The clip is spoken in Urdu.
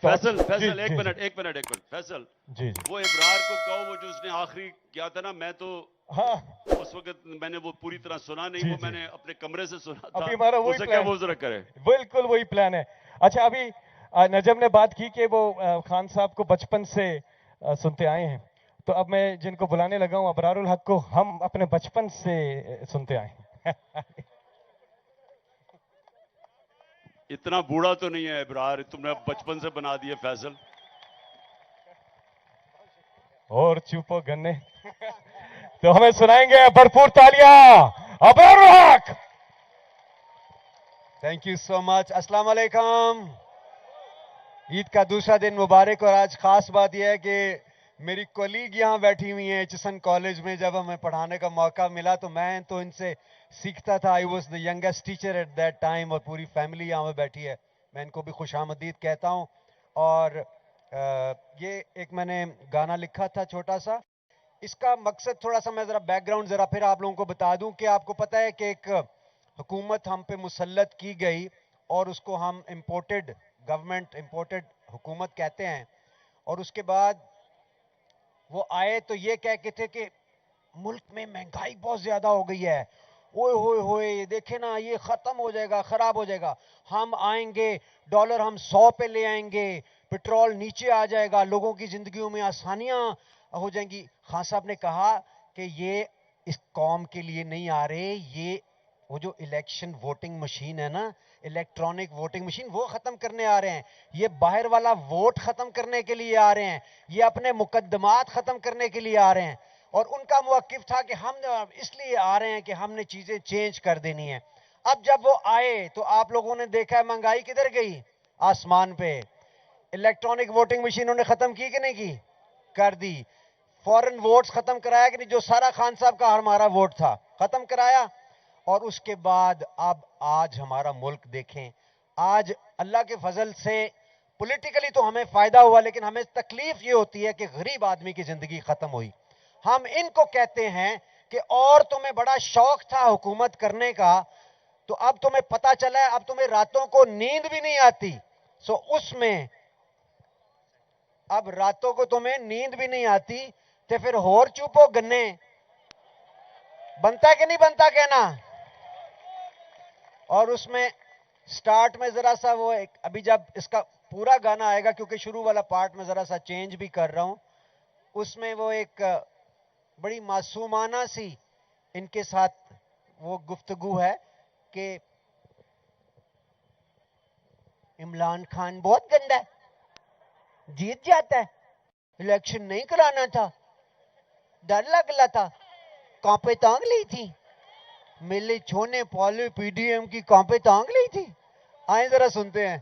فیصل ایک منٹ فیصل جی وہ ابرار کو کہو وہ جو اس نے آخری کیا تھا نا، میں تو ہاں اس وقت میں نے وہ پوری طرح سنا نہیں، جی وہ جی میں نے اپنے کمرے سے سنا تھا، ابھی ہمارا وہی اسے کیا پلان، وہ ذرا کرے۔ بالکل وہی پلان ہے۔ اچھا ابھی نجم نے بات کی کہ وہ خان صاحب کو بچپن سے سنتے آئے ہیں، تو اب میں جن کو بلانے لگا ہوں ابرار الحق کو، ہم اپنے بچپن سے سنتے آئے ہیں۔ اتنا بوڑھا تو نہیں ہے ابرار، تم نے بچپن سے بنا دیے فیصل۔ اور چوپو گنے تو ہمیں سنائیں گے بھرپور تالیاں ابرار الحق۔ تھینک یو سو مچ۔ السلام علیکم۔ عید کا دوسرا دن مبارک، اور آج خاص بات یہ ہے کہ میری کولیگ یہاں بیٹھی ہوئی ہیں ایچسن کالج میں۔ جب ہمیں پڑھانے کا موقع ملا تو میں تو ان سے سیکھتا تھا، I was the youngest teacher at that time, اور پوری فیملی یہاں پہ بیٹھی ہے، میں ان کو بھی خوش آمدید کہتا ہوں۔ اور یہ ایک میں نے گانا لکھا تھا چھوٹا سا، اس کا مقصد تھوڑا سا میں ذرا بیک گراؤنڈ ذرا پھر آپ لوگوں کو بتا دوں کہ آپ کو پتہ ہے کہ ایک حکومت ہم پہ مسلط کی گئی اور اس کو ہم امپورٹڈ گورنمنٹ، امپورٹڈ حکومت کہتے ہیں، اور اس کے بعد وہ آئے تو یہ کہہ کے تھے کہ ملک میں مہنگائی بہت زیادہ ہو گئی ہے، اوئے ہوئے ہوئے دیکھیں نا یہ ختم ہو جائے گا، خراب ہو جائے گا، ہم آئیں گے ڈالر ہم 100 پہ لے آئیں گے، پٹرول نیچے آ جائے گا، لوگوں کی زندگیوں میں آسانیاں ہو جائیں گی۔ خان صاحب نے کہا کہ یہ اس قوم کے لیے نہیں آ رہے، یہ وہ جو الیکشن ووٹنگ مشین ہے نا، الیکٹرانک ووٹنگ مشین، وہ ختم کرنے آ رہے ہیں، یہ باہر والا ووٹ ختم کرنے کے لیے آ رہے ہیں، یہ اپنے مقدمات ختم کرنے کے لیے آ رہے ہیں۔ اور ان کا موقف تھا کہ ہم اس لیے آ رہے ہیں کہ ہم نے چیزیں چینج کر دینی ہیں۔ اب جب وہ آئے تو آپ لوگوں نے دیکھا ہے مہنگائی کدھر گئی؟ آسمان پہ۔ الیکٹرانک ووٹنگ مشین انہوں نے ختم کی کہ نہیں کی؟ کر دی۔ فورن ووٹس ختم کرایا کہ نہیں؟ جو سارا خان صاحب کا ہمارا ووٹ تھا ختم کرایا۔ اور اس کے بعد اب آج ہمارا ملک دیکھیں، آج اللہ کے فضل سے پولیٹیکلی تو ہمیں فائدہ ہوا، لیکن ہمیں تکلیف یہ ہوتی ہے کہ غریب آدمی کی زندگی ختم ہوئی۔ ہم ان کو کہتے ہیں کہ اور تمہیں بڑا شوق تھا حکومت کرنے کا، تو اب تمہیں پتا چلا ہے اب تمہیں راتوں کو نیند بھی نہیں آتی، سو اس میں اب راتوں کو تمہیں نیند بھی نہیں آتی تو پھر ہور چوپو گنے بنتا کہ نہیں بنتا کہنا؟ اور اس میں سٹارٹ میں ذرا سا وہ ابھی جب اس کا پورا گانا آئے گا، کیونکہ شروع والا پارٹ میں ذرا سا چینج بھی کر رہا ہوں، اس میں وہ ایک بڑی معصومانہ سی ان کے ساتھ وہ گفتگو ہے کہ عمران خان بہت گندا ہے، جیت جاتا ہے، الیکشن نہیں کرانا تھا، ڈر لگ رہا تھا، کانپے تانگ لی تھی، میلے چھونے پالے پی ڈی ایم کی کانپے تانگ لی تھی۔ آئیں ذرا سنتے ہیں۔